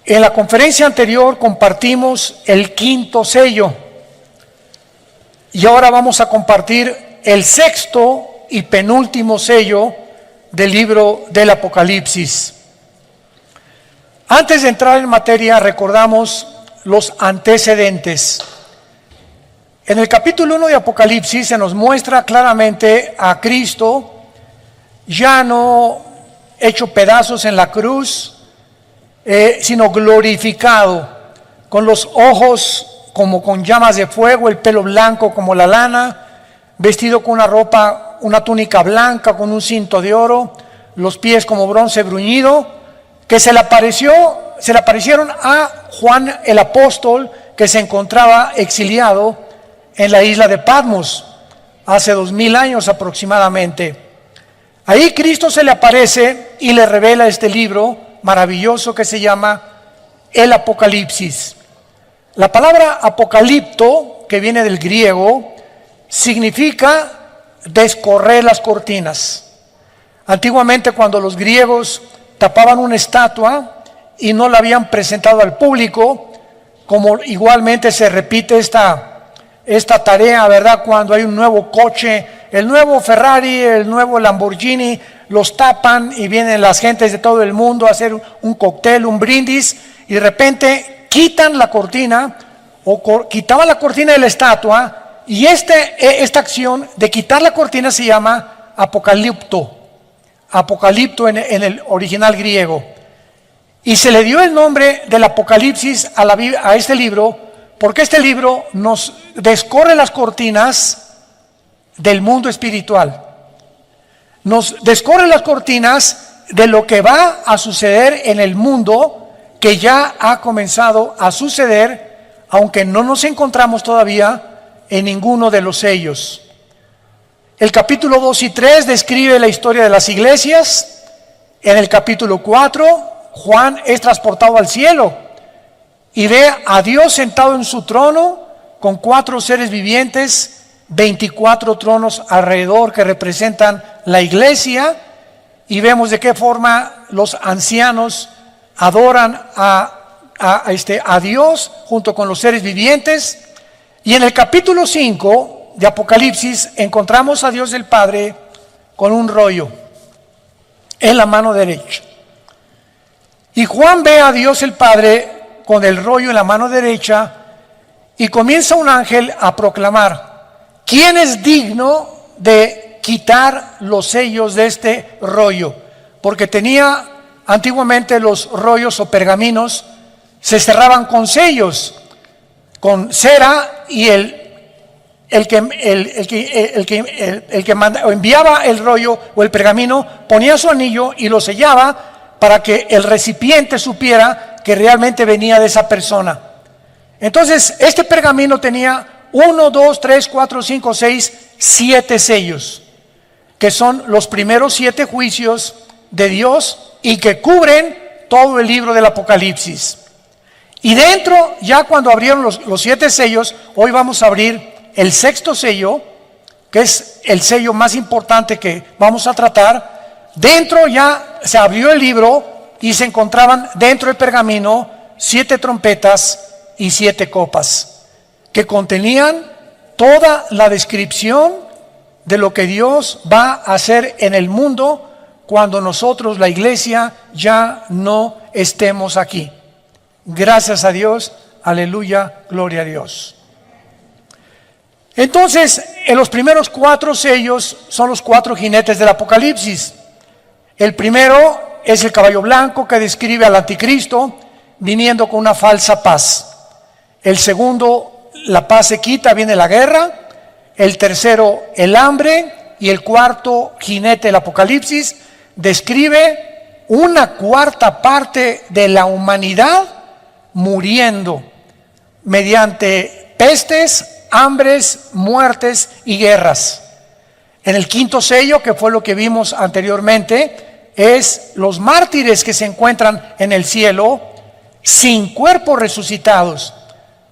En la conferencia anterior compartimos el quinto sello y ahora vamos a compartir el sexto y penúltimo sello del libro del Apocalipsis. Antes de entrar en materia, recordamos los antecedentes. En el capítulo 1 de Apocalipsis se nos muestra claramente a Cristo ya no hecho pedazos en la cruz, sino glorificado, con los ojos como con llamas de fuego, el pelo blanco como la lana, vestido con una ropa, una túnica blanca con un cinto de oro, los pies como bronce bruñido, que se le aparecieron a Juan el apóstol, que se encontraba exiliado en la isla de Patmos hace 2000 años aproximadamente. Ahí Cristo se le aparece y le revela este libro maravilloso que se llama el Apocalipsis. La palabra apocalipto, que viene del griego, significa descorrer las cortinas. Antiguamente, cuando los griegos tapaban una estatua y no la habían presentado al público, como igualmente se repite esta tarea, ¿verdad? Cuando hay un nuevo coche, el nuevo Ferrari, el nuevo Lamborghini, los tapan y vienen las gentes de todo el mundo a hacer un cóctel, un brindis, y de repente quitan la cortina o quitaban la cortina de la estatua, y esta acción de quitar la cortina se llama apocalipto en el original griego. Y se le dio el nombre del Apocalipsis a este libro, porque este libro nos descorre las cortinas del mundo espiritual. Nos descorre las cortinas de lo que va a suceder en el mundo, que ya ha comenzado a suceder, aunque no nos encontramos todavía en ninguno de los sellos. El capítulo 2 y 3 describe la historia de las iglesias. En el capítulo 4, Juan es transportado al cielo y ve a Dios sentado en su trono con 4 seres vivientes, 24 tronos alrededor que representan la iglesia, y vemos de qué forma los ancianos adoran a Dios junto con los seres vivientes. Y en el capítulo 5 de Apocalipsis encontramos a Dios el Padre con un rollo en la mano derecha. Y Juan ve a Dios el Padre con el rollo en la mano derecha y comienza un ángel a proclamar: ¿quién es digno de quitar los sellos de este rollo? Porque tenía antiguamente los rollos o pergaminos, se cerraban con sellos, con cera, y el que enviaba el rollo o el pergamino ponía su anillo y lo sellaba para que el recipiente supiera que realmente venía de esa persona. Entonces, este pergamino tenía 1, 2, 3, 4, 5, 6, 7 sellos, que son los primeros 7 juicios de Dios y que cubren todo el libro del Apocalipsis. Y dentro, ya cuando abrieron los 7 sellos, hoy vamos a abrir el sexto sello, que es el sello más importante que vamos a tratar. Dentro ya se abrió el libro y se encontraban dentro del pergamino 7 trompetas y 7 copas, que contenían toda la descripción de lo que Dios va a hacer en el mundo cuando nosotros, la iglesia, ya no estemos aquí. Gracias a Dios, aleluya, gloria a Dios. Entonces, en los primeros 4 sellos son los 4 jinetes del Apocalipsis. El primero es el caballo blanco, que describe al anticristo viniendo con una falsa paz. El segundo, la paz se quita, viene la guerra. El tercero, el hambre. Y el cuarto jinete del Apocalipsis describe una cuarta parte de la humanidad muriendo mediante pestes, hambres, muertes y guerras. En el quinto sello, que fue lo que vimos anteriormente, es los mártires que se encuentran en el cielo sin cuerpos resucitados,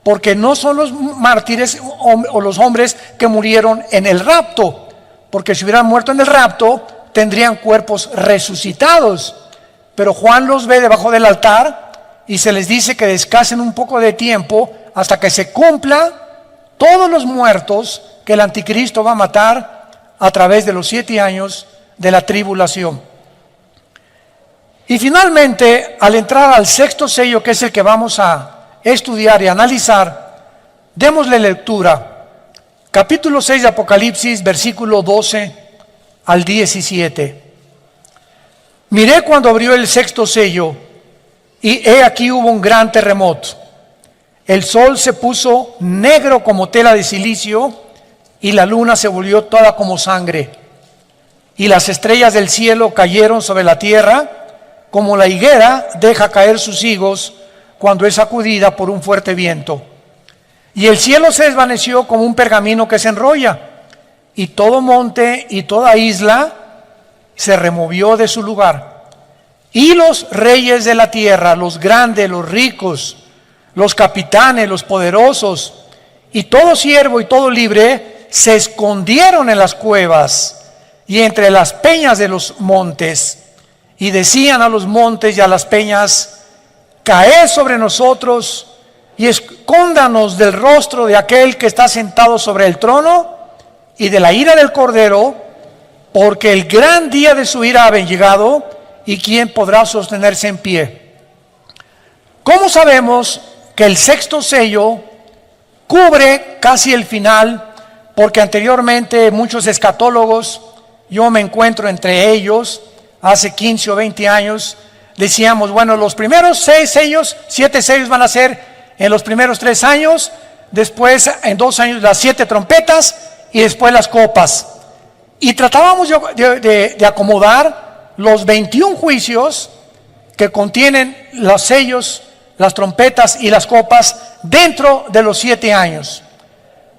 porque no son los mártires o los hombres que murieron en el rapto, porque si hubieran muerto en el rapto tendrían cuerpos resucitados, pero Juan los ve debajo del altar y se les dice que descansen un poco de tiempo hasta que se cumpla todos los muertos que el anticristo va a matar a través de los 7 años de la tribulación. Y finalmente, al entrar al 6º sello, que es el que vamos a estudiar y analizar, démosle lectura. Capítulo 6 de Apocalipsis, versículo 12 al 17. Miré cuando abrió el 6º sello, y he aquí hubo un gran terremoto. El sol se puso negro como tela de silicio, y la luna se volvió toda como sangre. Y las estrellas del cielo cayeron sobre la tierra, como la higuera deja caer sus higos cuando es sacudida por un fuerte viento. Y el cielo se desvaneció como un pergamino que se enrolla, y todo monte y toda isla se removió de su lugar. Y los reyes de la tierra, los grandes, los ricos, los capitanes, los poderosos, y todo siervo y todo libre, se escondieron en las cuevas y entre las peñas de los montes, y decían a los montes y a las peñas: caed sobre nosotros y escóndanos del rostro de aquel que está sentado sobre el trono y de la ira del Cordero, porque el gran día de su ira ha llegado, y quién podrá sostenerse en pie. ¿Cómo sabemos que el 6º sello cubre casi el final? Porque anteriormente muchos escatólogos, yo me encuentro entre ellos, hace 15 o 20 años, decíamos, bueno, los primeros 6 sellos, 7 sellos van a ser en los primeros 3 años, después en 2 años las 7 trompetas y después las copas. Y tratábamos de acomodar los 21 juicios que contienen los sellos, las trompetas y las copas dentro de los 7 años.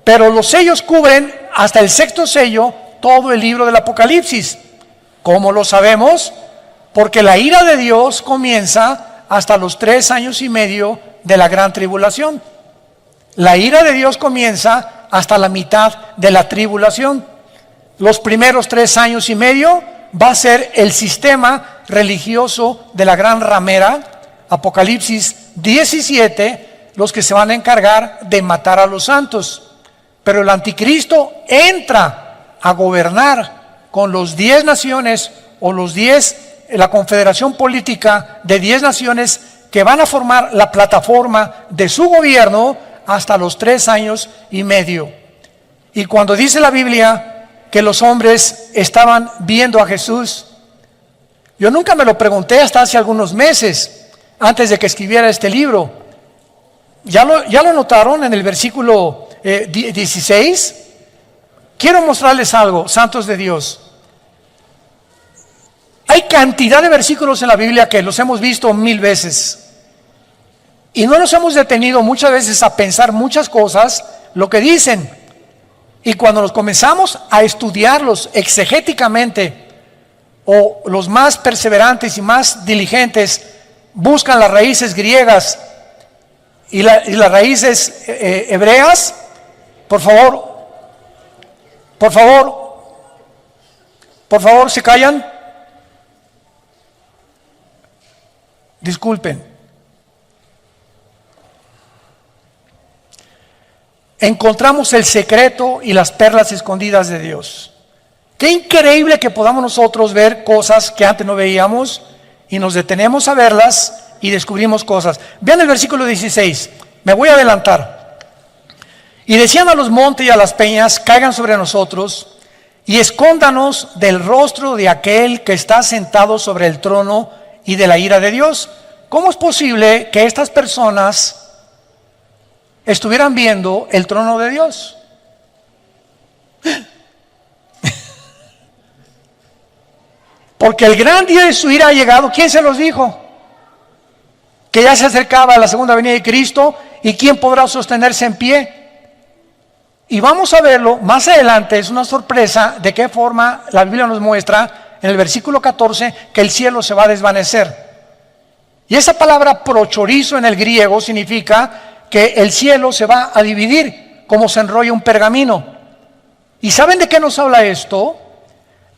Pero los sellos cubren hasta el 6º sello todo el libro del Apocalipsis. ¿Cómo lo sabemos? Porque la ira de Dios comienza hasta los 3 años y medio de la gran tribulación. La ira de Dios comienza hasta la mitad de la tribulación. Los primeros 3 años y medio va a ser el sistema religioso de la gran ramera, Apocalipsis 17, los que se van a encargar de matar a los santos. Pero el anticristo entra a gobernar con los 10 naciones o los 10, la confederación política de 10 naciones que van a formar la plataforma de su gobierno hasta los 3 años y medio. Y cuando dice la Biblia que los hombres estaban viendo a Jesús, yo nunca me lo pregunté hasta hace algunos meses, antes de que escribiera este libro. ¿Ya lo notaron en el versículo 16? Quiero mostrarles algo, santos de Dios. Hay cantidad de versículos en la Biblia que los hemos visto 1000 veces. Y no nos hemos detenido muchas veces a pensar muchas cosas, lo que dicen. Y cuando nos comenzamos a estudiarlos exegéticamente, o los más perseverantes y más diligentes buscan las raíces griegas y las raíces hebreas, por favor, ¿se callan? Disculpen. Encontramos el secreto y las perlas escondidas de Dios. Qué increíble que podamos nosotros ver cosas que antes no veíamos y nos detenemos a verlas y descubrimos cosas. Vean el versículo 16, me voy a adelantar. Y decían a los montes y a las peñas: caigan sobre nosotros y escóndanos del rostro de aquel que está sentado sobre el trono y de la ira de Dios. ¿Cómo es posible que estas personas estuvieran viendo el trono de Dios? Porque el gran día de su ira ha llegado. ¿Quién se los dijo? Que ya se acercaba la segunda venida de Cristo, y quién podrá sostenerse en pie. Y vamos a verlo más adelante. Es una sorpresa de qué forma la Biblia nos muestra en el versículo 14 que el cielo se va a desvanecer. Y esa palabra prochorizo en el griego significa que el cielo se va a dividir como se enrolla un pergamino. ¿Y saben de qué nos habla esto?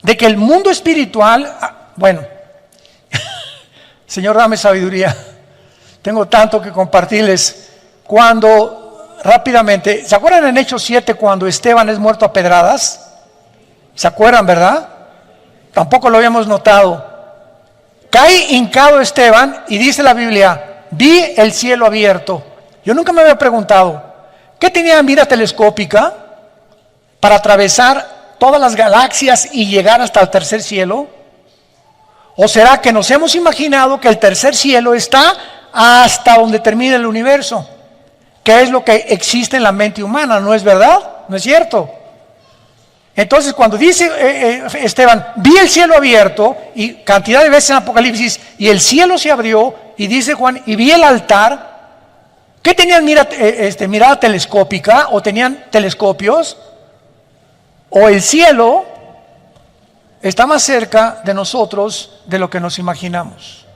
De que el mundo espiritual, bueno, Señor, dame sabiduría. Tengo tanto que compartirles. Cuando, rápidamente, ¿se acuerdan en Hechos 7 cuando Esteban es muerto a pedradas? ¿Se acuerdan, verdad? Tampoco lo habíamos notado. Cae hincado Esteban y dice la Biblia, vi el cielo abierto. Yo nunca me había preguntado, ¿qué tenía mira telescópica para atravesar todas las galaxias y llegar hasta el tercer cielo? ¿O será que nos hemos imaginado que el tercer cielo está hasta donde termina el universo? ¿Qué es lo que existe en la mente humana? ¿No es verdad? ¿No es cierto? Entonces cuando dice Esteban, vi el cielo abierto, y cantidad de veces en Apocalipsis, y el cielo se abrió, y dice Juan, y vi el altar. ¿Qué tenían mirada telescópica? ¿O tenían telescopios? ¿O el cielo está más cerca de nosotros de lo que nos imaginamos?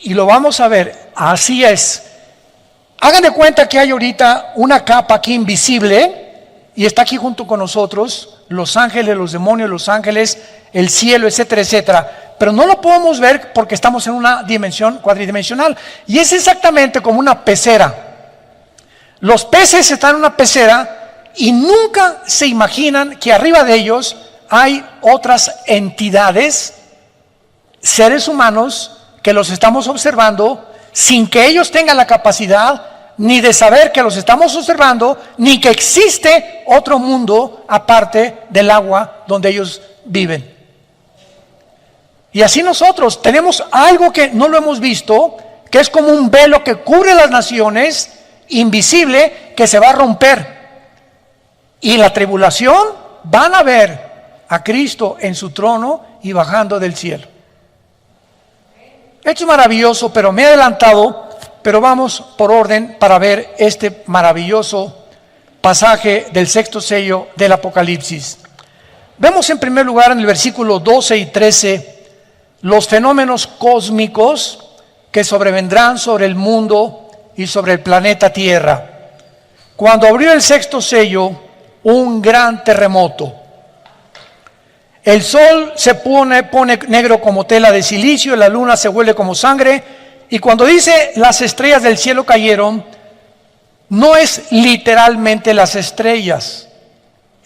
Y lo vamos a ver, así es. Hagan de cuenta que hay ahorita una capa aquí invisible y está aquí junto con nosotros, los ángeles, los demonios, los ángeles, el cielo, etcétera, etcétera. Pero no lo podemos ver porque estamos en una dimensión cuadridimensional. Y es exactamente como una pecera. Los peces están en una pecera y nunca se imaginan que arriba de ellos hay otras entidades, seres humanos, que los estamos observando sin que ellos tengan la capacidad ni de saber que los estamos observando, ni que existe otro mundo aparte del agua donde ellos viven. Y así nosotros tenemos algo que no lo hemos visto, que es como un velo que cubre las naciones, invisible, que se va a romper. Y en la tribulación van a ver a Cristo en su trono y bajando del cielo. Esto es maravilloso, pero me he adelantado, pero vamos por orden para ver este maravilloso pasaje del sexto sello del Apocalipsis. Vemos en primer lugar en el versículo 12 y 13 los fenómenos cósmicos que sobrevendrán sobre el mundo y sobre el planeta Tierra. Cuando abrió el sexto sello, un gran terremoto. El sol se pone negro como tela de silicio, la luna se vuelve como sangre, y cuando dice las estrellas del cielo cayeron, no es literalmente las estrellas.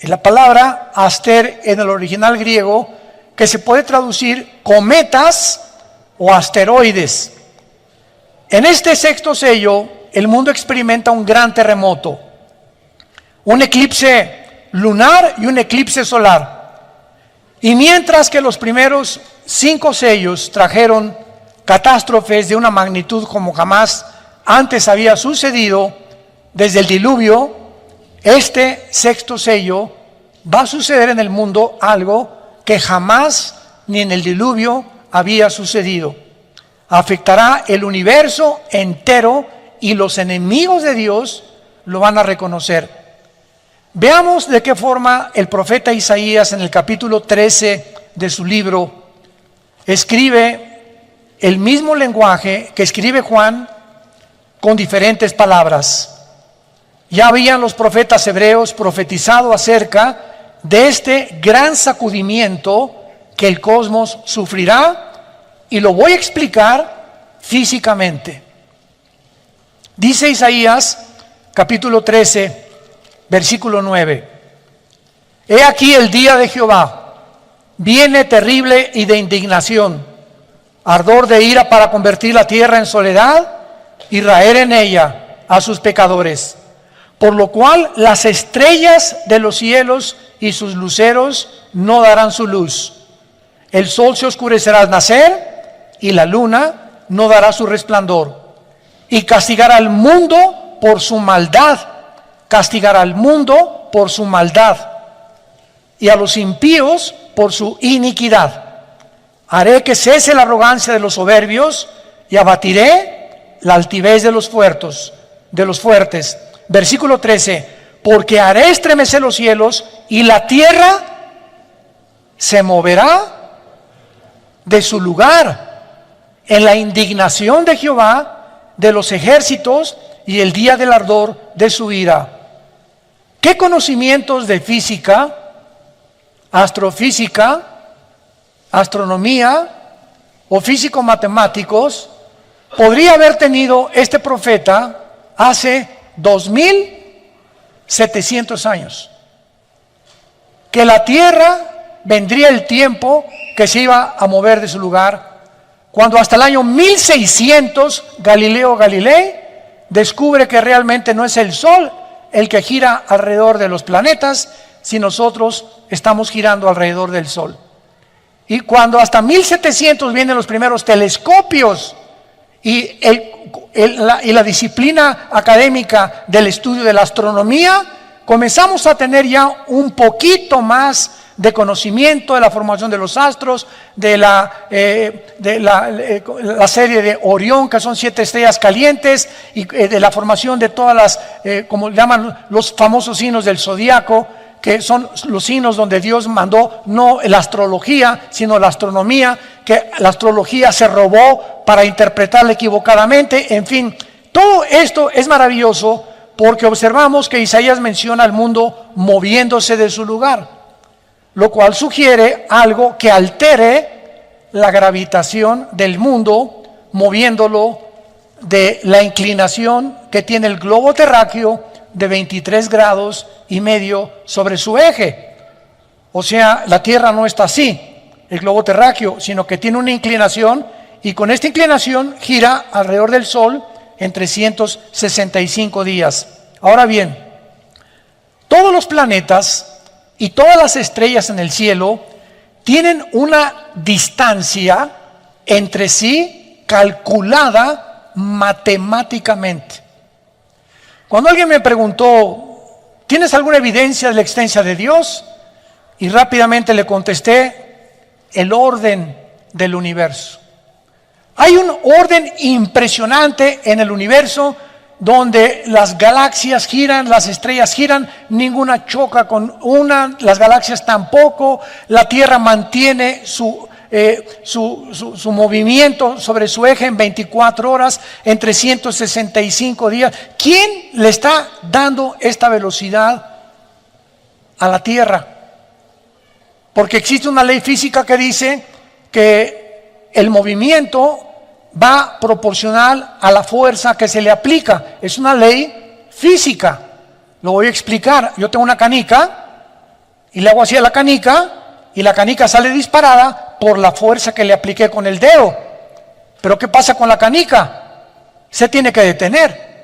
Es la palabra aster en el original griego, que se puede traducir cometas o asteroides. En este sexto sello, el mundo experimenta un gran terremoto, un eclipse lunar y un eclipse solar. Y mientras que los primeros 5 sellos trajeron catástrofes de una magnitud como jamás antes había sucedido desde el diluvio, este sexto sello va a suceder en el mundo algo que jamás ni en el diluvio había sucedido. Afectará el universo entero y los enemigos de Dios lo van a reconocer. Veamos de qué forma el profeta Isaías en el capítulo 13 de su libro escribe el mismo lenguaje que escribe Juan con diferentes palabras. Ya habían los profetas hebreos profetizado acerca de este gran sacudimiento que el cosmos sufrirá, y lo voy a explicar físicamente. Dice Isaías capítulo 13 versículo 9: He aquí el día de Jehová, viene terrible y de indignación, ardor de ira para convertir la tierra en soledad y raer en ella a sus pecadores. Por lo cual las estrellas de los cielos y sus luceros no darán su luz. El sol se oscurecerá al nacer y la luna no dará su resplandor. Y castigará al mundo por su maldad. Castigará al mundo por su maldad y a los impíos por su iniquidad. Haré que cese la arrogancia de los soberbios y abatiré la altivez de los fuertes. Versículo 13: Porque haré estremecer los cielos y la tierra se moverá de su lugar en la indignación de Jehová de los ejércitos y el día del ardor de su ira. ¿Qué conocimientos de física, astrofísica, astronomía o físicos matemáticos podría haber tenido este profeta hace 2700 años? Que la tierra vendría el tiempo que se iba a mover de su lugar, cuando hasta el año 1600 Galileo Galilei descubre que realmente no es el Sol el que gira alrededor de los planetas, si nosotros estamos girando alrededor del Sol. Y cuando hasta 1700 vienen los primeros telescopios y la disciplina académica del estudio de la astronomía, comenzamos a tener ya un poquito más de conocimiento de la formación de los astros, de la serie de Orión, que son 7 estrellas calientes, y de la formación de todas las, como llaman los famosos signos del zodiaco, que son los signos donde Dios mandó no la astrología, sino la astronomía, que la astrología se robó para interpretarla equivocadamente. En fin, todo esto es maravilloso porque observamos que Isaías menciona al mundo moviéndose de su lugar, lo cual sugiere algo que altere la gravitación del mundo, moviéndolo de la inclinación que tiene el globo terráqueo de 23 grados y medio sobre su eje. O sea, la Tierra no está así, el globo terráqueo, sino que tiene una inclinación, y con esta inclinación gira alrededor del Sol en 365 días. Ahora bien, todos los planetas y todas las estrellas en el cielo tienen una distancia entre sí calculada matemáticamente. Cuando alguien me preguntó, ¿tienes alguna evidencia de la existencia de Dios? Y rápidamente le contesté, el orden del universo. Hay un orden impresionante en el universo donde las galaxias giran, las estrellas giran, ninguna choca con una, las galaxias tampoco, la Tierra mantiene su movimiento sobre su eje en 24 horas, en 365 días. ¿Quién le está dando esta velocidad a la Tierra? Porque existe una ley física que dice que el movimiento va proporcional a la fuerza que se le aplica. Es una ley física. Lo voy a explicar. Yo tengo una canica y le hago así a la canica y la canica sale disparada por la fuerza que le apliqué con el dedo. Pero ¿qué pasa con la canica? Se tiene que detener.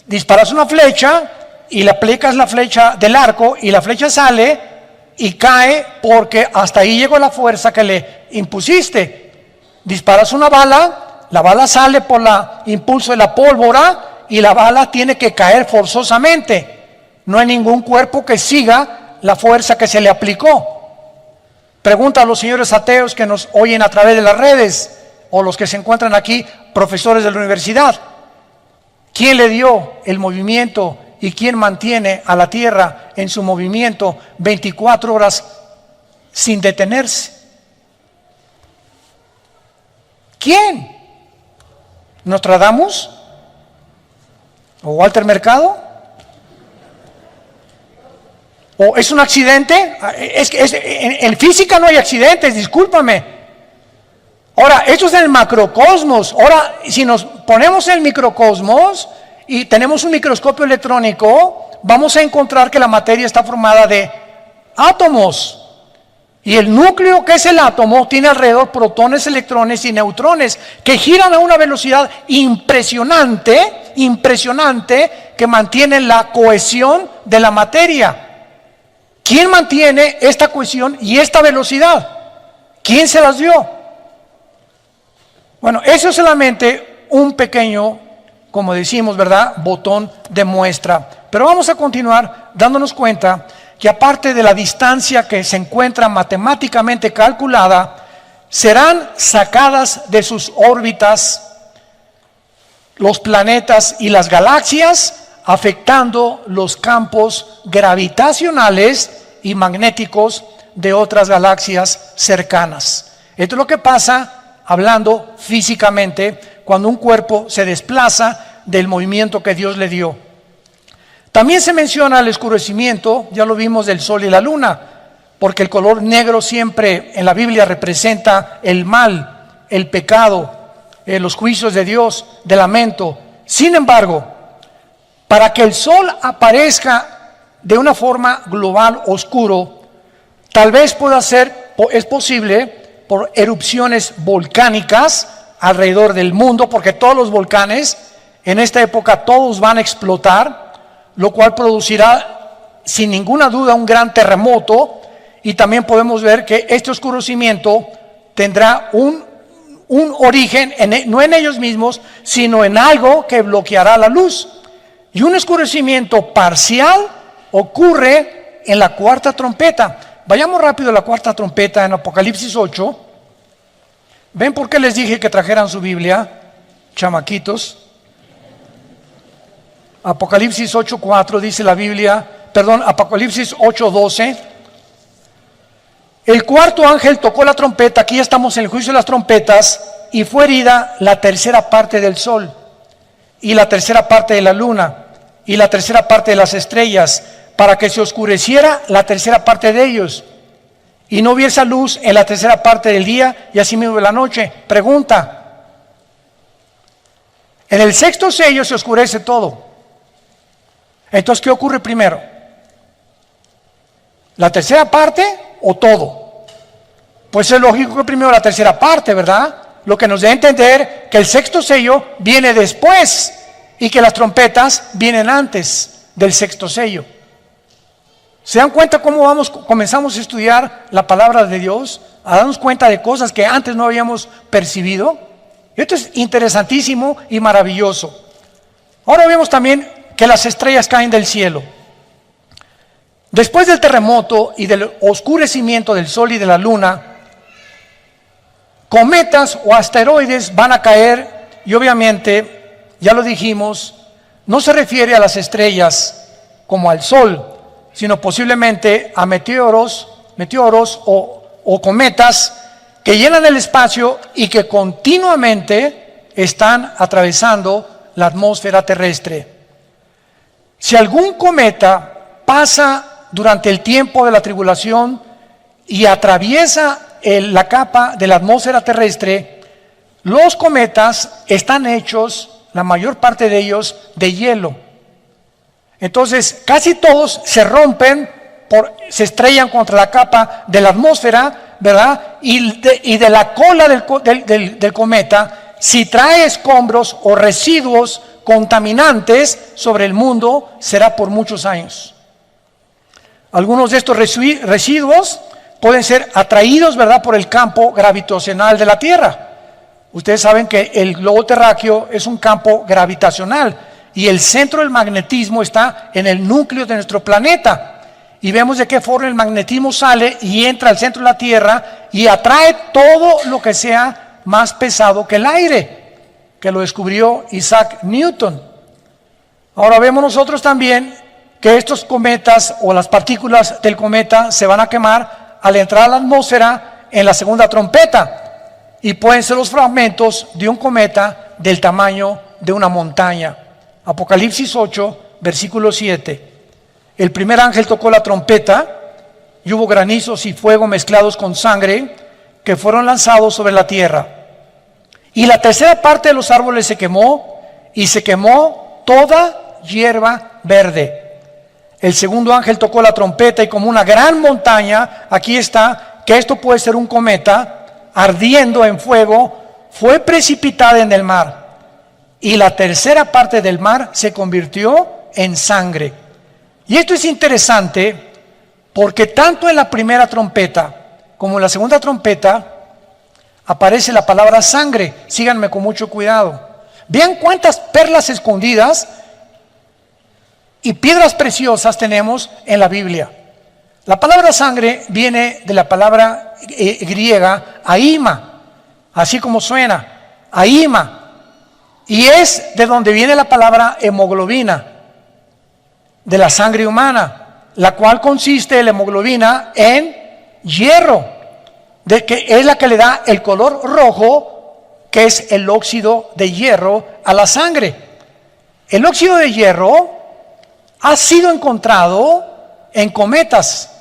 Disparas una flecha y le aplicas la flecha del arco y la flecha sale y cae porque hasta ahí llegó la fuerza que le impusiste. Disparas una bala, la bala sale por el impulso de la pólvora y la bala tiene que caer forzosamente. No hay ningún cuerpo que siga la fuerza que se le aplicó. Pregunta a los señores ateos que nos oyen a través de las redes o los que se encuentran aquí, profesores de la universidad. ¿Quién le dio el movimiento y quién mantiene a la Tierra en su movimiento 24 horas sin detenerse? ¿Quién? ¿Nostradamus? ¿O Walter Mercado? ¿O es un accidente? En física no hay accidentes, discúlpame. Ahora, esto es en el macrocosmos. Ahora, si nos ponemos en el microcosmos y tenemos un microscopio electrónico, vamos a encontrar que la materia está formada de átomos. Y el núcleo, que es el átomo, tiene alrededor protones, electrones y neutrones que giran a una velocidad impresionante, que mantienen la cohesión de la materia. ¿Quién mantiene esta cohesión y esta velocidad? ¿Quién se las dio? Bueno, eso es solamente un pequeño, como decimos, ¿verdad?, botón de muestra. Pero vamos a continuar dándonos cuenta que aparte de la distancia que se encuentra matemáticamente calculada, serán sacadas de sus órbitas los planetas y las galaxias, afectando los campos gravitacionales y magnéticos de otras galaxias cercanas. Esto es lo que pasa, hablando físicamente, cuando un cuerpo se desplaza del movimiento que Dios le dio. También se menciona el oscurecimiento, ya lo vimos, del sol y la luna, porque el color negro siempre en la Biblia representa el mal, el pecado, los juicios de Dios, de lamento. Sin embargo, para que el sol aparezca de una forma global oscuro, tal vez es posible por erupciones volcánicas alrededor del mundo, porque todos los volcanes en esta época todos van a explotar, lo cual producirá sin ninguna duda un gran terremoto. Y también podemos ver que este oscurecimiento tendrá un origen no en ellos mismos, sino en algo que bloqueará la luz. Y un oscurecimiento parcial ocurre en la cuarta trompeta. Vayamos rápido a la cuarta trompeta en Apocalipsis 8. ¿Ven por qué les dije que trajeran su Biblia, chamaquitos? Apocalipsis 8:4 dice la Biblia, Apocalipsis 8:12. El cuarto ángel tocó la trompeta, aquí ya estamos en el juicio de las trompetas, y fue herida la tercera parte del sol, y la tercera parte de la luna, y la tercera parte de las estrellas, para que se oscureciera la tercera parte de ellos, y no hubiese luz en la tercera parte del día, y así mismo de la noche. Pregunta: en el sexto sello se oscurece todo. Entonces, ¿qué ocurre primero? ¿La tercera parte o todo? Pues es lógico que primero la tercera parte, ¿verdad? Lo que nos da a entender que el sexto sello viene después y que las trompetas vienen antes del sexto sello. ¿Se dan cuenta cómo comenzamos a estudiar la palabra de Dios? A darnos cuenta de cosas que antes no habíamos percibido. Esto es interesantísimo y maravilloso. Ahora vemos también que las estrellas caen del cielo. Después del terremoto y del oscurecimiento del sol y de la luna, cometas o asteroides van a caer, y obviamente, ya lo dijimos, no se refiere a las estrellas como al sol, sino posiblemente a meteoros o cometas que llenan el espacio y que continuamente están atravesando la atmósfera terrestre. Si algún cometa pasa durante el tiempo de la tribulación y atraviesa la capa de la atmósfera terrestre, los cometas están hechos, la mayor parte de ellos, de hielo. Entonces, casi todos se rompen, se estrellan contra la capa de la atmósfera, ¿verdad? Y de la cola del cometa, si trae escombros o residuos contaminantes sobre el mundo, será por muchos años. Algunos de estos residuos pueden ser atraídos, ¿verdad?, por el campo gravitacional de la Tierra. Ustedes saben que el globo terráqueo es un campo gravitacional y el centro del magnetismo está en el núcleo de nuestro planeta. Y vemos de qué forma el magnetismo sale y entra al centro de la Tierra y atrae todo lo que sea más pesado que el aire, que lo descubrió Isaac Newton. Ahora vemos nosotros también que estos cometas o las partículas del cometa se van a quemar al entrar a la atmósfera en la segunda trompeta, y pueden ser los fragmentos de un cometa del tamaño de una montaña. Apocalipsis 8, versículo 7. El primer ángel tocó la trompeta y hubo granizos y fuego mezclados con sangre que fueron lanzados sobre la tierra. Y la tercera parte de los árboles se quemó, y se quemó toda hierba verde. El segundo ángel tocó la trompeta y como una gran montaña, aquí está, que esto puede ser un cometa, ardiendo en fuego, fue precipitada en el mar. Y la tercera parte del mar se convirtió en sangre. Y esto es interesante porque tanto en la primera trompeta como en la segunda trompeta aparece la palabra sangre. Síganme con mucho cuidado. Vean cuántas perlas escondidas y piedras preciosas tenemos en la Biblia. La palabra sangre viene de la palabra griega aima, así como suena, aima, y es de donde viene la palabra hemoglobina, de la sangre humana, la cual consiste la hemoglobina en hierro, de que es la que le da el color rojo, que es el óxido de hierro a la sangre. El óxido de hierro ha sido encontrado en cometas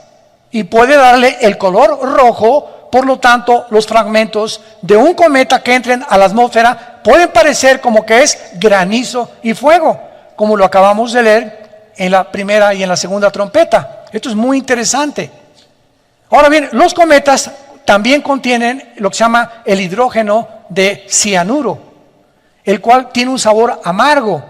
y puede darle el color rojo Por lo tanto, los fragmentos de un cometa que entren a la atmósfera pueden parecer como que es granizo y fuego, como lo acabamos de leer en la primera y en la segunda trompeta. Esto es muy interesante. Ahora bien, los cometas también contienen lo que se llama el hidrógeno de cianuro, el cual tiene un sabor amargo.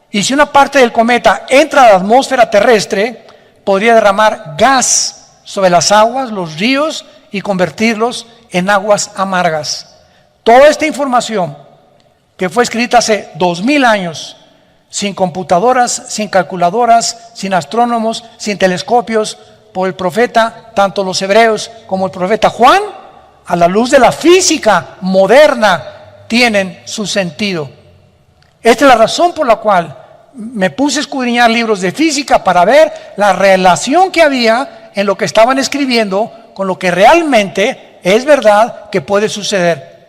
Y si una parte del cometa entra a la atmósfera terrestre, podría derramar gas sobre las aguas, los ríos, y convertirlos en aguas amargas. Toda esta información que fue escrita hace 2000 años, sin computadoras, sin calculadoras, sin astrónomos, sin telescopios, por el profeta, tanto los hebreos como el profeta Juan, a la luz de la física moderna, tienen su sentido. Esta es la razón por la cual me puse a escudriñar libros de física para ver la relación que había en lo que estaban escribiendo con lo que realmente es verdad que puede suceder.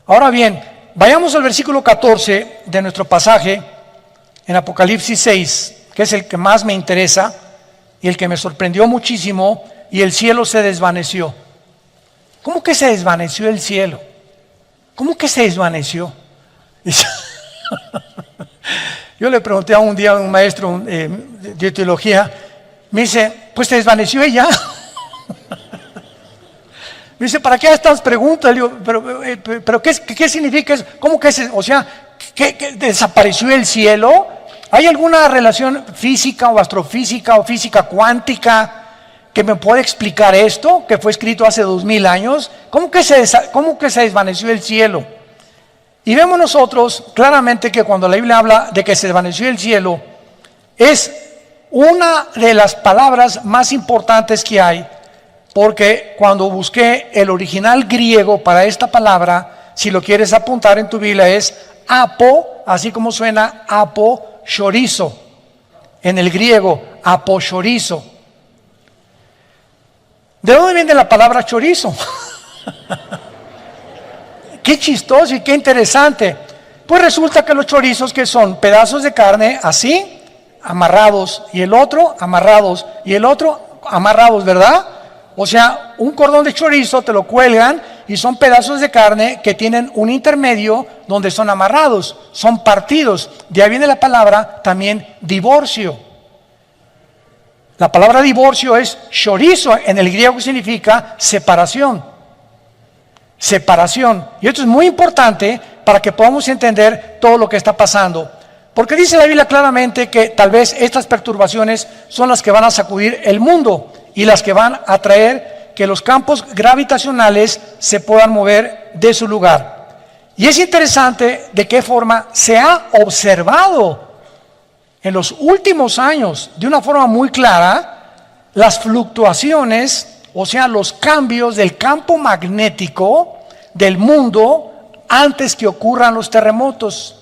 Ahora bien, vayamos al versículo 14 de nuestro pasaje en Apocalipsis 6, que es el que más me interesa y el que me sorprendió muchísimo. Y el cielo se desvaneció. ¿Cómo que se desvaneció el cielo? ¿Cómo que se desvaneció? Yo le pregunté un día a un maestro de teología, me dice, pues se desvaneció ella. Me dice, ¿para qué estas preguntas? Le digo, pero ¿qué significa eso? ¿Cómo que ¿que desapareció el cielo? ¿Hay alguna relación física o astrofísica o física cuántica que me pueda explicar esto, que fue escrito hace 2000 años? ¿Cómo que se desvaneció el cielo? Y vemos nosotros claramente que cuando la Biblia habla de que se desvaneció el cielo, es una de las palabras más importantes que hay, porque cuando busqué el original griego para esta palabra, si lo quieres apuntar en tu Biblia, es apo, así como suena aposhorizo, en el griego, aposhorizo. ¿De dónde viene la palabra chorizo? Qué chistoso y qué interesante. Pues resulta que los chorizos, que son pedazos de carne así, amarrados, y el otro amarrados, y el otro amarrados, ¿verdad? O sea, un cordón de chorizo te lo cuelgan y son pedazos de carne que tienen un intermedio donde son amarrados, son partidos. De ahí viene la palabra también divorcio. La palabra divorcio es chorizo, en el griego, que significa separación. Separación. Y esto es muy importante para que podamos entender todo lo que está pasando. Porque dice la Biblia claramente que tal vez estas perturbaciones son las que van a sacudir el mundo y las que van a traer que los campos gravitacionales se puedan mover de su lugar. Y es interesante de qué forma se ha observado en los últimos años, de una forma muy clara, las fluctuaciones, o sea, los cambios del campo magnético del mundo antes que ocurran los terremotos,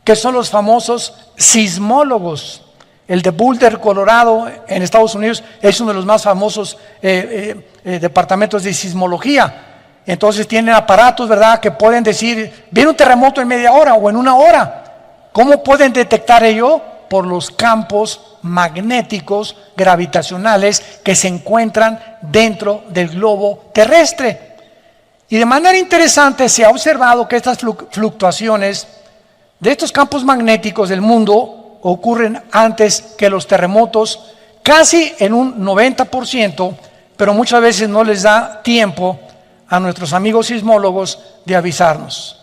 que son los famosos sismólogos. El de Boulder, Colorado, en Estados Unidos, es uno de los más famosos departamentos de sismología. Entonces tienen aparatos, ¿verdad?, que pueden decir, viene un terremoto en media hora o en una hora. ¿Cómo pueden detectar ello? Por los campos magnéticos gravitacionales que se encuentran dentro del globo terrestre. Y de manera interesante se ha observado que estas fluctuaciones de estos campos magnéticos del mundo ocurren antes que los terremotos, casi en un 90%, pero muchas veces no les da tiempo a nuestros amigos sismólogos de avisarnos.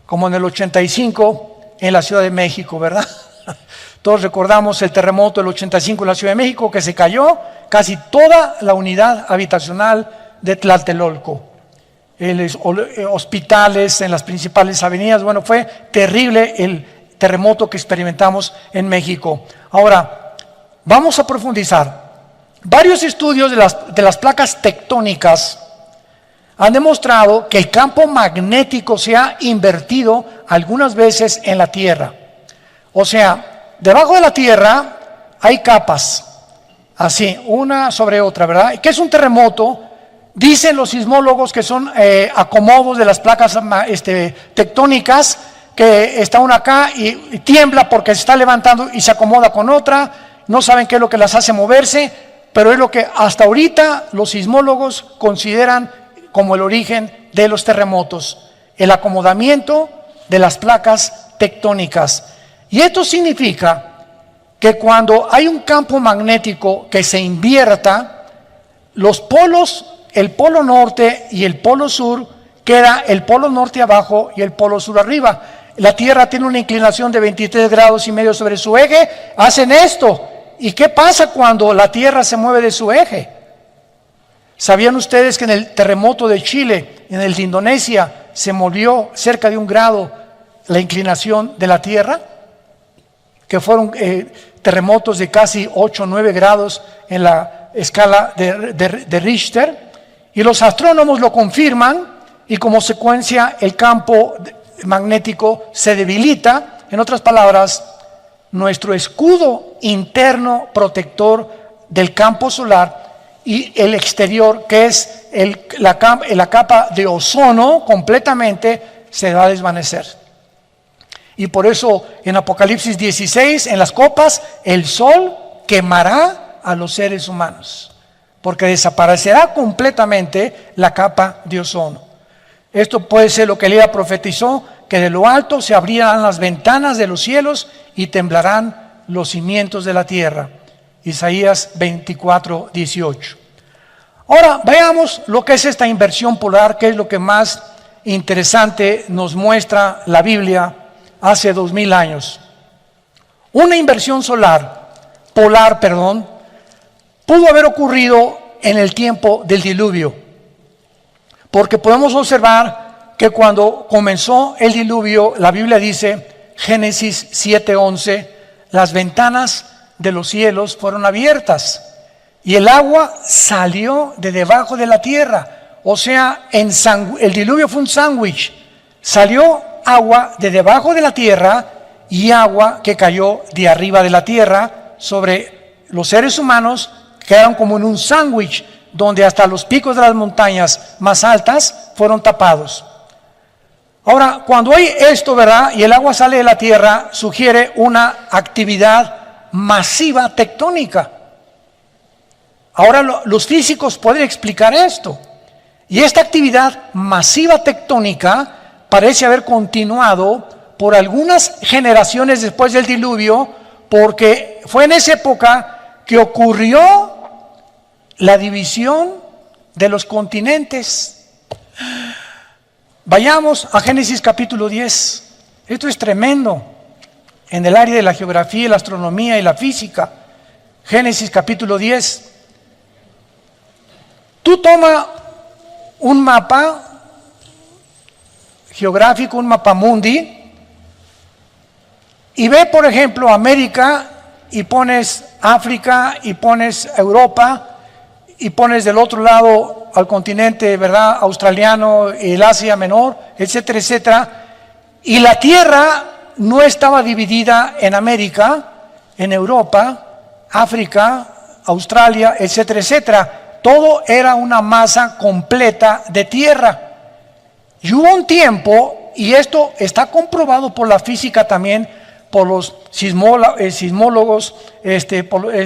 Como en el 85 en la Ciudad de México, ¿verdad? Todos recordamos el terremoto del 85 en la Ciudad de México, que se cayó casi toda la unidad habitacional de Tlatelolco. Hospitales en las principales avenidas. Bueno, fue terrible el terremoto que experimentamos en México. Ahora, vamos a profundizar. Varios estudios de las placas tectónicas han demostrado que el campo magnético se ha invertido algunas veces en la Tierra. O sea, debajo de la Tierra hay capas, así, una sobre otra, ¿verdad? ¿Qué es un terremoto? Dicen los sismólogos que son acomodos de las placas tectónicas, que está una acá y tiembla porque se está levantando y se acomoda con otra, no saben qué es lo que las hace moverse. pero es lo que hasta ahorita los sismólogos consideran como el origen de los terremotos, el acomodamiento de las placas tectónicas. Y esto significa que cuando hay un campo magnético que se invierta, los polos, el polo norte y el polo sur, queda el polo norte abajo y el polo sur arriba. La Tierra tiene una inclinación de 23 grados y medio sobre su eje, hacen esto. ¿Y qué pasa cuando la Tierra se mueve de su eje? ¿Sabían ustedes que en el terremoto de Chile, en el de Indonesia, se movió cerca de 1 grado la inclinación de la Tierra? Que fueron terremotos de casi 8 o 9 grados en la escala de Richter. Y los astrónomos lo confirman y como consecuencia el campo magnético se debilita. En otras palabras, nuestro escudo interno protector del campo solar y el exterior, que es la capa de ozono, completamente se va a desvanecer. Y por eso en Apocalipsis 16, en las copas, el sol quemará a los seres humanos, porque desaparecerá completamente la capa de ozono. Esto puede ser lo que Elías profetizó, que de lo alto se abrirán las ventanas de los cielos y temblarán los cimientos de la tierra. Isaías 24, 18. Ahora veamos lo que es esta inversión polar, que es lo que más interesante nos muestra la Biblia hace 2000 años. Una inversión polar, pudo haber ocurrido en el tiempo del diluvio, porque podemos observar que cuando comenzó el diluvio, la Biblia dice, Génesis 7:11, las ventanas de los cielos fueron abiertas y el agua salió de debajo de la tierra. O sea, el diluvio fue un sándwich. Salió agua de debajo de la tierra y agua que cayó de arriba de la tierra sobre los seres humanos, quedaron como en un sándwich, donde hasta los picos de las montañas más altas fueron tapados. Ahora, cuando hay esto, ¿verdad? Y el agua sale de la tierra, sugiere una actividad masiva tectónica. Ahora los físicos pueden explicar esto. Y esta actividad masiva tectónica parece haber continuado por algunas generaciones después del diluvio, porque fue en esa época que ocurrió la división de los continentes. Vayamos a Génesis capítulo 10. Esto es tremendo en el área de la geografía, la astronomía y la física. Génesis capítulo 10. Tú toma un mapa geográfico, un mapa mundi, y ve, por ejemplo, América, y pones África, y pones Europa, y pones del otro lado al continente, ¿verdad?, australiano, el Asia Menor, etcétera, etcétera. Y la Tierra no estaba dividida en América, en Europa, África, Australia, etcétera, etcétera. Todo era una masa completa de tierra. Y hubo un tiempo, y esto está comprobado por la física también, por los sismólogos,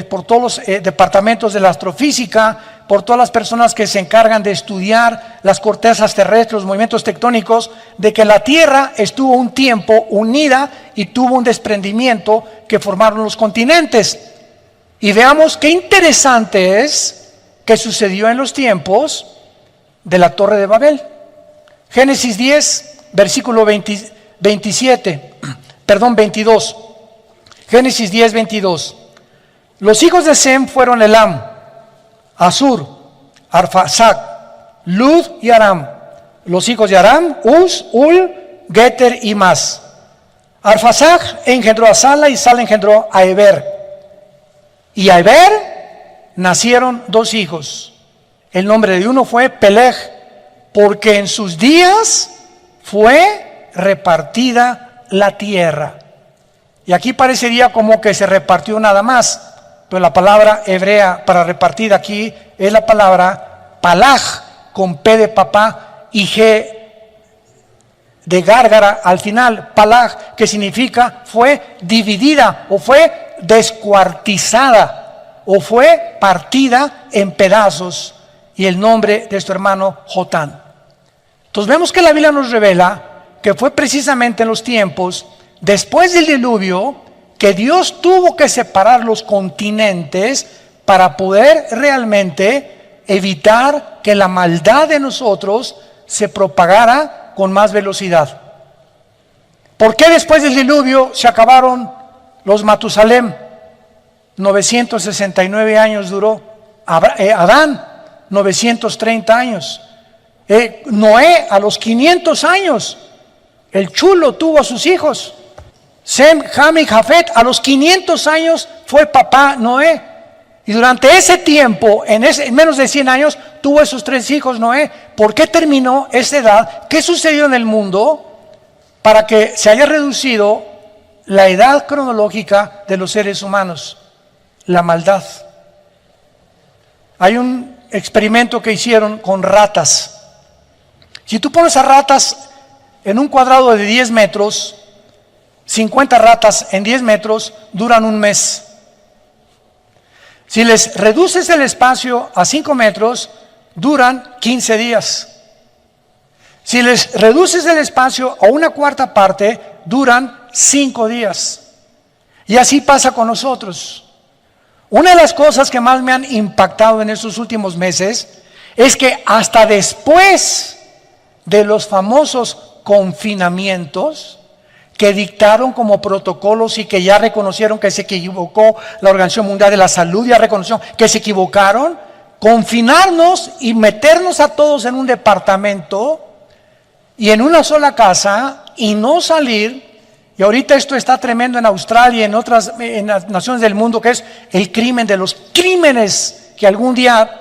por todos los departamentos de la astrofísica, por todas las personas que se encargan de estudiar las cortezas terrestres, los movimientos tectónicos, de que la Tierra estuvo un tiempo unida y tuvo un desprendimiento que formaron los continentes. Y veamos qué interesante es que sucedió en los tiempos de la Torre de Babel. Génesis 10, versículo 22. Génesis 10, 22. Los hijos de Sem fueron Elam, Asur, Arfaxad, Lud y Aram. Los hijos de Aram, Uz, Ul, Geter y Mas. Arfaxad engendró a Sala y Sala engendró a Eber. Y a Eber nacieron 2 hijos. El nombre de uno fue Peleg, porque en sus días fue repartida la tierra. Y aquí parecería como que se repartió nada más, pero la palabra hebrea para repartir aquí es la palabra palag, con P de papá y G de gárgara al final. Palag, que significa fue dividida o fue descuartizada. o fue partida en pedazos, y el nombre de su hermano Jotán. Entonces vemos que la Biblia nos revela que fue precisamente en los tiempos después del diluvio que Dios tuvo que separar los continentes para poder realmente evitar que la maldad de nosotros se propagara con más velocidad. ¿Por qué después del diluvio se acabaron los Matusalem? 969 años duró. Adán, 930 años. Noé, a los 500 años. El chulo tuvo a sus hijos. Sem, Ham y Jafet, a los 500 años fue papá Noé. Y durante ese tiempo, en menos de 100 años, tuvo esos 3 hijos Noé. ¿Por qué terminó esa edad? ¿Qué sucedió en el mundo para que se haya reducido la edad cronológica de los seres humanos? La maldad. Hay un experimento que hicieron con ratas. Si tú pones a ratas en un cuadrado de 10 metros, 50 ratas en 10 metros duran un mes. Si les reduces el espacio a 5 metros, duran 15 días. Si les reduces el espacio a una cuarta parte, duran 5 días. Y así pasa con nosotros. Una de las cosas que más me han impactado en estos últimos meses es que hasta después de los famosos confinamientos que dictaron como protocolos y que ya reconocieron que se equivocó la Organización Mundial de la Salud, ya reconoció que se equivocaron, confinarnos y meternos a todos en un departamento y en una sola casa y no salir. Y ahorita esto está tremendo en Australia y en las naciones del mundo, que es el crimen de los crímenes, que algún día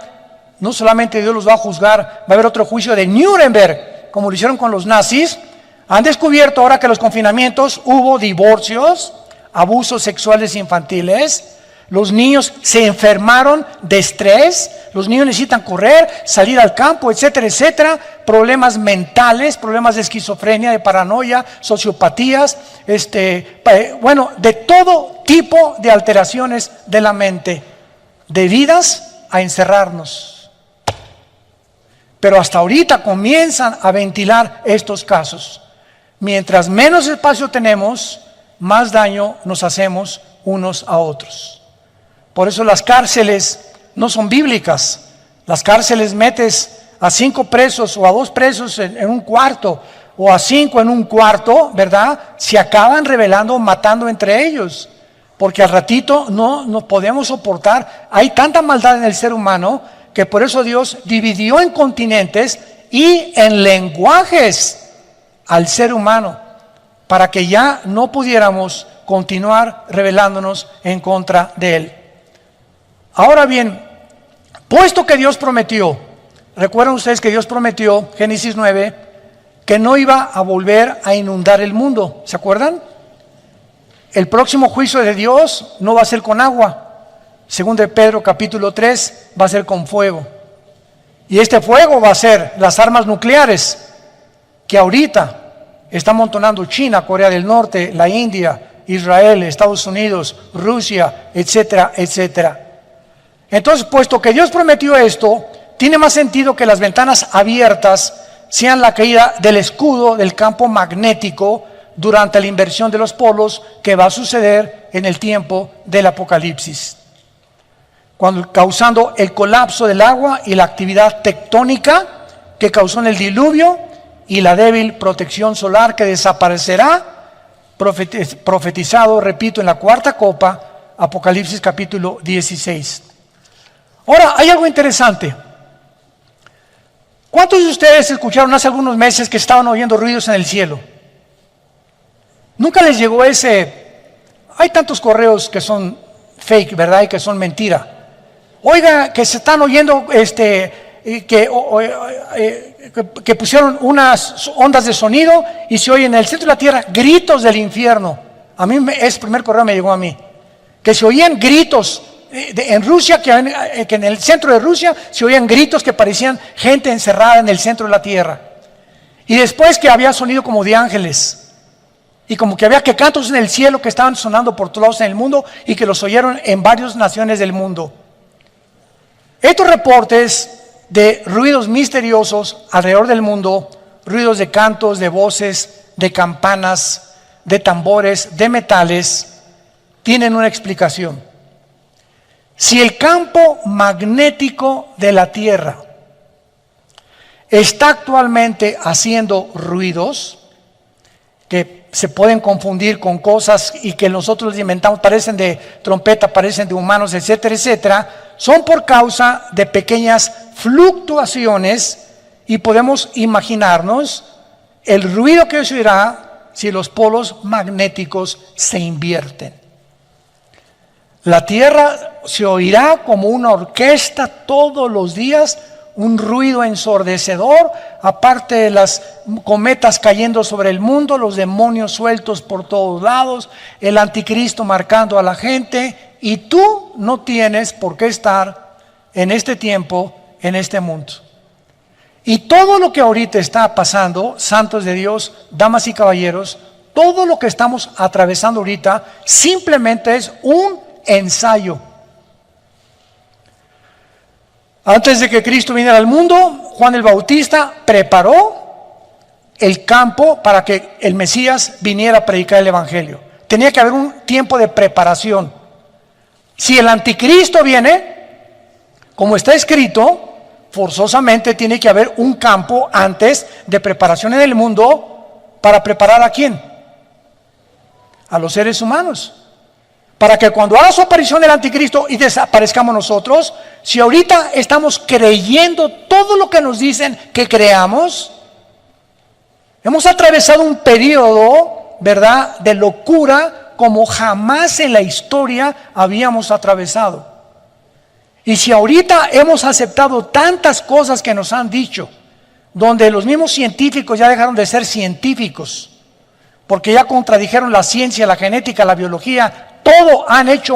no solamente Dios los va a juzgar, va a haber otro juicio de Nuremberg, como lo hicieron con los nazis. Han descubierto ahora que los confinamientos hubo divorcios, abusos sexuales infantiles, los niños se enfermaron de estrés, los niños necesitan correr, salir al campo, etcétera, etcétera, problemas mentales, problemas de esquizofrenia, de paranoia, sociopatías, de todo tipo de alteraciones de la mente, debidas a encerrarnos. Pero hasta ahorita comienzan a ventilar estos casos. Mientras menos espacio tenemos, más daño nos hacemos unos a otros. Por eso las cárceles no son bíblicas. Las cárceles metes a 5 presos o a 2 presos en un cuarto, o a 5 en un cuarto, ¿verdad? Se acaban rebelando, matando entre ellos, porque al ratito no podemos soportar. Hay tanta maldad en el ser humano que por eso Dios dividió en continentes y en lenguajes al ser humano, para que ya no pudiéramos continuar rebelándonos en contra de Él. Ahora bien, puesto que Dios prometió, recuerdan ustedes que Dios prometió, Génesis 9, que no iba a volver a inundar el mundo, ¿se acuerdan? El próximo juicio de Dios no va a ser con agua, según de Pedro capítulo 3, va a ser con fuego. Y este fuego va a ser las armas nucleares que ahorita está amontonando China, Corea del Norte, la India, Israel, Estados Unidos, Rusia, etcétera, etcétera. Entonces, puesto que Dios prometió esto, tiene más sentido que las ventanas abiertas sean la caída del escudo del campo magnético durante la inversión de los polos que va a suceder en el tiempo del Apocalipsis, causando el colapso del agua y la actividad tectónica que causó en el diluvio y la débil protección solar que desaparecerá, profetizado, repito, en la 4ª copa, Apocalipsis capítulo 16. Ahora, hay algo interesante. ¿Cuántos de ustedes escucharon hace algunos meses que estaban oyendo ruidos en el cielo? Nunca les llegó hay tantos correos que son fake, ¿verdad? Y que son mentira. Oiga, que se están oyendo, que pusieron unas ondas de sonido y se oyen en el centro de la tierra gritos del infierno. A mí ese primer correo me llegó a mí, que se oían gritos en Rusia, que en el centro de Rusia se oían gritos que parecían gente encerrada en el centro de la tierra, y después que había sonido como de ángeles. Y como que había que cantos en el cielo que estaban sonando por todos lados en el mundo y que los oyeron en varias naciones del mundo. Estos reportes de ruidos misteriosos alrededor del mundo, ruidos de cantos, de voces, de campanas, de tambores, de metales, tienen una explicación. Si el campo magnético de la Tierra está actualmente haciendo ruidos que se pueden confundir con cosas y que nosotros les inventamos, parecen de trompeta, parecen de humanos, etcétera, etcétera, son por causa de pequeñas fluctuaciones y podemos imaginarnos el ruido que se oirá si los polos magnéticos se invierten. La Tierra se oirá como una orquesta todos los días, un ruido ensordecedor, aparte de las cometas cayendo sobre el mundo, los demonios sueltos por todos lados, el anticristo marcando a la gente, y tú no tienes por qué estar en este tiempo, en este mundo. Y todo lo que ahorita está pasando, santos de Dios, damas y caballeros, todo lo que estamos atravesando ahorita simplemente es un ensayo. Antes de que Cristo viniera al mundo, Juan el Bautista preparó el campo para que el Mesías viniera a predicar el Evangelio. Tenía que haber un tiempo de preparación. Si el anticristo viene, como está escrito, forzosamente tiene que haber un campo antes de preparación en el mundo para preparar ¿a quién? A los seres humanos. Para que cuando haga su aparición el anticristo y desaparezcamos nosotros, si ahorita estamos creyendo todo lo que nos dicen que creamos, hemos atravesado un periodo, ¿verdad?, de locura como jamás en la historia habíamos atravesado. Y si ahorita hemos aceptado tantas cosas que nos han dicho, donde los mismos científicos ya dejaron de ser científicos, porque ya contradijeron la ciencia, la genética, la biología, todo han hecho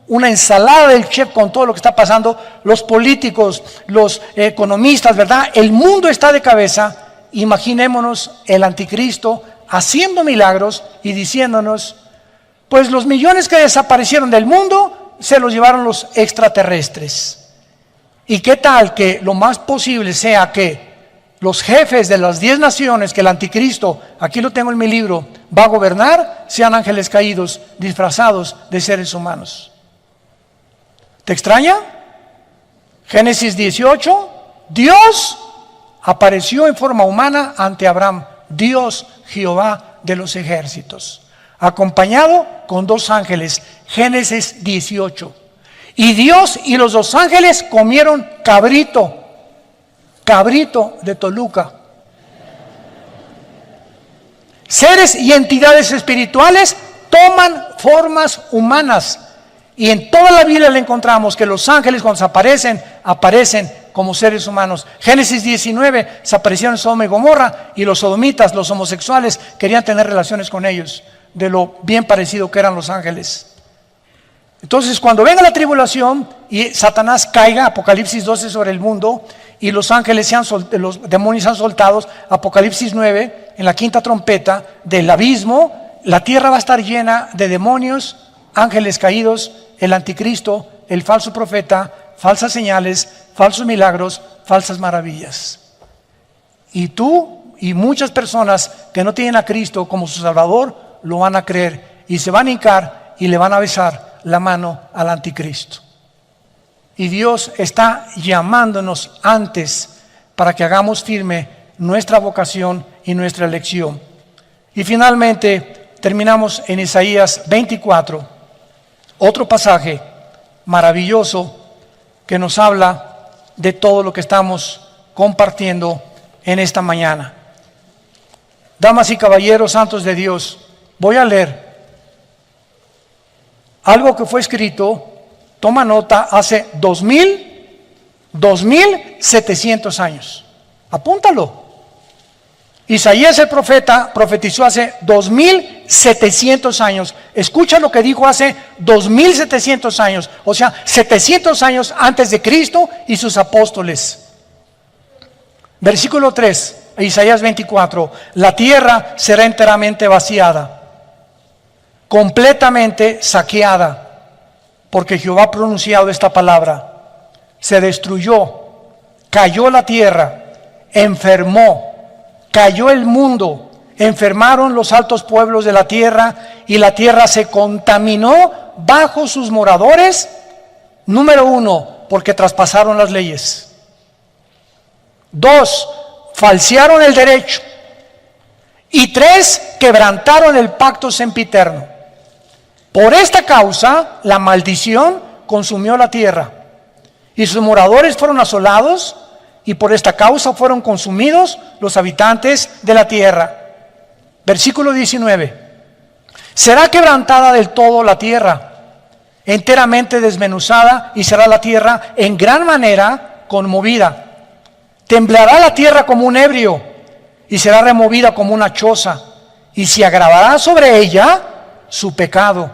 una ensalada del chef con todo lo que está pasando, los políticos, los economistas, ¿verdad? El mundo está de cabeza. Imaginémonos el anticristo haciendo milagros y diciéndonos, pues los millones que desaparecieron del mundo se los llevaron los extraterrestres. ¿Y qué tal que lo más posible sea que los jefes de las 10 naciones que el anticristo, aquí lo tengo en mi libro, va a gobernar, sean ángeles caídos disfrazados de seres humanos? ¿Te extraña? Génesis 18, Dios apareció en forma humana ante Abraham, Dios Jehová de los ejércitos, acompañado con 2 ángeles, Génesis 18. Y Dios y los 2 ángeles comieron cabrito de Toluca. Seres y entidades espirituales toman formas humanas. Y en toda la Biblia le encontramos que los ángeles cuando se aparecen como seres humanos. Génesis 19, se aparecieron Sodoma y Gomorra, y los sodomitas, los homosexuales, querían tener relaciones con ellos, de lo bien parecido que eran los ángeles. Entonces, cuando venga la tribulación y Satanás caiga, Apocalipsis 12, sobre el mundo, y los ángeles los demonios sean soltados, Apocalipsis 9, en la 5ª trompeta del abismo, la tierra va a estar llena de demonios, ángeles caídos, el anticristo, el falso profeta, falsas señales, falsos milagros, falsas maravillas. Y tú y muchas personas que no tienen a Cristo como su Salvador, lo van a creer y se van a hincar y le van a besar la mano al anticristo. Y Dios está llamándonos antes para que hagamos firme nuestra vocación y nuestra elección. Y finalmente terminamos en Isaías 24, otro pasaje maravilloso que nos habla de todo lo que estamos compartiendo en esta mañana. Damas y caballeros santos de Dios, voy a leer algo que fue escrito, toma nota, hace 2700 años. Apúntalo. Isaías el profeta profetizó hace 2700 años. Escucha lo que dijo hace 2700 años, o sea, 700 años antes de Cristo y sus apóstoles. Versículo 3, Isaías 24, la tierra será enteramente vaciada, completamente saqueada, porque Jehová ha pronunciado esta palabra. Se destruyó, cayó la tierra, enfermó, cayó el mundo, enfermaron los altos pueblos de la tierra y la tierra se contaminó bajo sus moradores. Número 1, porque traspasaron las leyes. 2, falsearon el derecho. Y 3, quebrantaron el pacto sempiterno. Por esta causa, la maldición consumió la tierra, y sus moradores fueron asolados, y por esta causa fueron consumidos los habitantes de la tierra. Versículo 19. Será quebrantada del todo la tierra, enteramente desmenuzada, y será la tierra en gran manera conmovida. Temblará la tierra como un ebrio, y será removida como una choza, y se agravará sobre ella su pecado,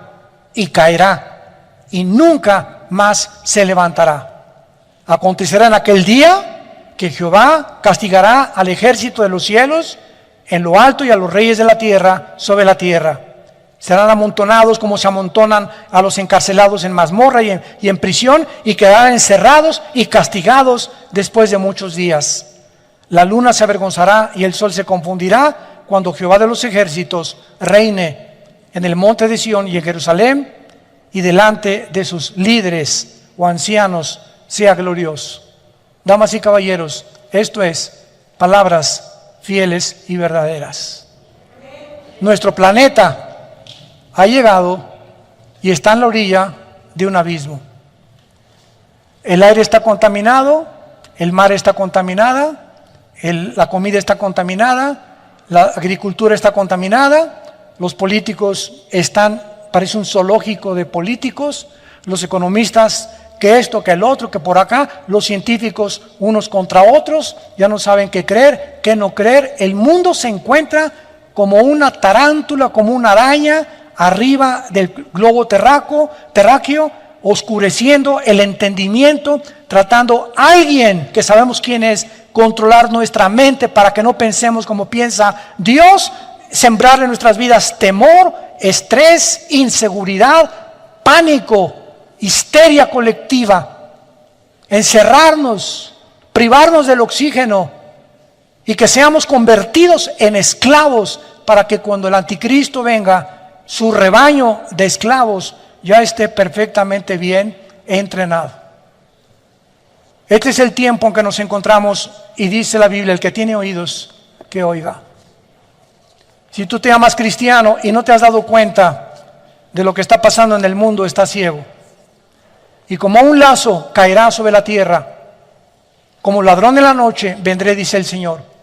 y caerá, y nunca más se levantará. Acontecerá en aquel día que Jehová castigará al ejército de los cielos en lo alto y a los reyes de la tierra sobre la tierra. Serán amontonados como se amontonan a los encarcelados en mazmorra y en prisión, y quedarán encerrados y castigados después de muchos días. La luna se avergonzará y el sol se confundirá cuando Jehová de los ejércitos reine en el monte de Sión y en Jerusalén, y delante de sus líderes o ancianos sea glorioso. Damas y caballeros, esto es palabras fieles y verdaderas. Nuestro planeta ha llegado y está en la orilla de un abismo. El aire está contaminado, el mar está contaminada, la comida está contaminada, la agricultura está contaminada, los políticos están, parece un zoológico de políticos, los economistas que esto, que el otro, que por acá, los científicos unos contra otros, ya no saben qué creer, qué no creer. El mundo se encuentra como una tarántula, como una araña arriba del globo terráqueo, oscureciendo el entendimiento, tratando a alguien que sabemos quién es, controlar nuestra mente para que no pensemos como piensa Dios, sembrar en nuestras vidas temor, estrés, inseguridad, pánico, histeria colectiva, encerrarnos, privarnos del oxígeno y que seamos convertidos en esclavos para que cuando el anticristo venga, su rebaño de esclavos ya esté perfectamente bien entrenado. Este es el tiempo en que nos encontramos y dice la Biblia, el que tiene oídos, que oiga. Si tú te llamas cristiano y no te has dado cuenta de lo que está pasando en el mundo, estás ciego. Y como un lazo caerá sobre la tierra, como ladrón en la noche vendré, dice el Señor.